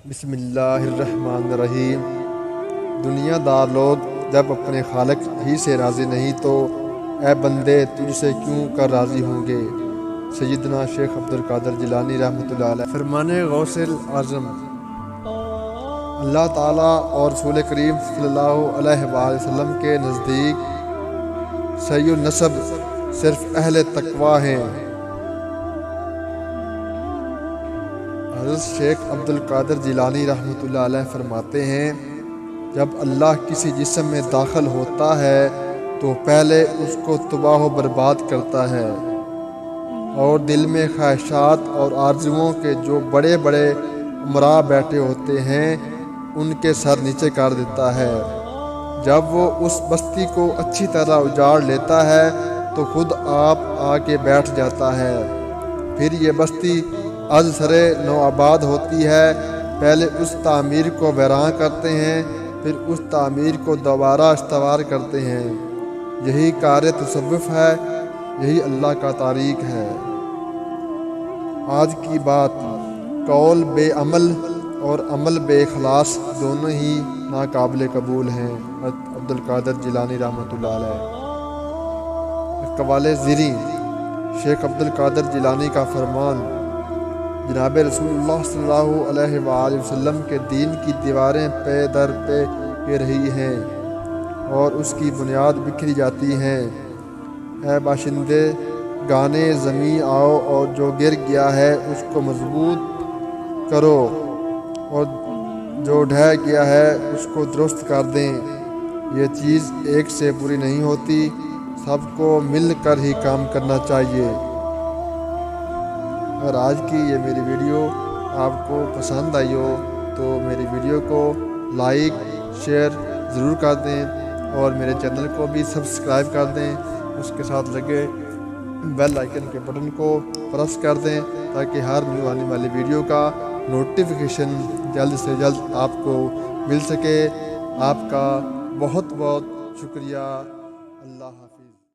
بسم اللہ الرحمن الرحیم۔ دنیا دار لوگ جب اپنے خالق ہی سے راضی نہیں تو اے بندے تجھ سے کیوں کر راضی ہوں گے۔ سیدنا شیخ عبدالقادر جیلانی رحمۃ اللہ علیہ۔ فرمان غوث اعظم اللہ تعالیٰ اور رسول کریم صلی اللہ علیہ وآلہ وسلم کے نزدیک صحیح النسب صرف اہل تقوی ہیں۔ حضرت شیخ عبدالقادر جیلانی رحمۃ اللہ علیہ فرماتے ہیں، جب اللہ کسی جسم میں داخل ہوتا ہے تو پہلے اس کو تباہ و برباد کرتا ہے اور دل میں خواہشات اور آرزوؤں کے جو بڑے بڑے امراء بیٹھے ہوتے ہیں ان کے سر نیچے کر دیتا ہے۔ جب وہ اس بستی کو اچھی طرح اجاڑ لیتا ہے تو خود آپ آ کے بیٹھ جاتا ہے۔ پھر یہ بستی از سرے نو آباد ہوتی ہے۔ پہلے اس تعمیر کو ویراں کرتے ہیں، پھر اس تعمیر کو دوبارہ استوار کرتے ہیں۔ یہی کار تصوف ہے، یہی اللہ کا طریق ہے۔ آج کی بات، قول بے عمل اور عمل بے اخلاص دونوں ہی ناقابل قبول ہیں۔ عبدالقادر جیلانی رحمۃ اللہ علیہ۔ اقوال زیریں شیخ عبدالقادر جیلانی کا فرمان، جناب رسول اللہ صلی اللہ علیہ وآلہ وسلم کے دین کی دیواریں پے در پے گر رہی ہیں اور اس کی بنیاد بکھری جاتی ہیں۔ اے باشندے گانے زمیں آؤ اور جو گر گیا ہے اس کو مضبوط کرو اور جو ڈھہ گیا ہے اس کو درست کر دیں۔ یہ چیز ایک سے پوری نہیں ہوتی، سب کو مل کر ہی کام کرنا چاہیے۔ اگر آج کی یہ میری ویڈیو آپ کو پسند آئی ہو تو میری ویڈیو کو لائک شیئر ضرور کر دیں اور میرے چینل کو بھی سبسکرائب کر دیں۔ اس کے ساتھ لگے بیل آئیکن کے بٹن کو پریس کر دیں تاکہ ہر نیو آنے والی ویڈیو کا نوٹیفیکیشن جلد سے جلد آپ کو مل سکے۔ آپ کا بہت بہت شکریہ۔ اللہ حافظ۔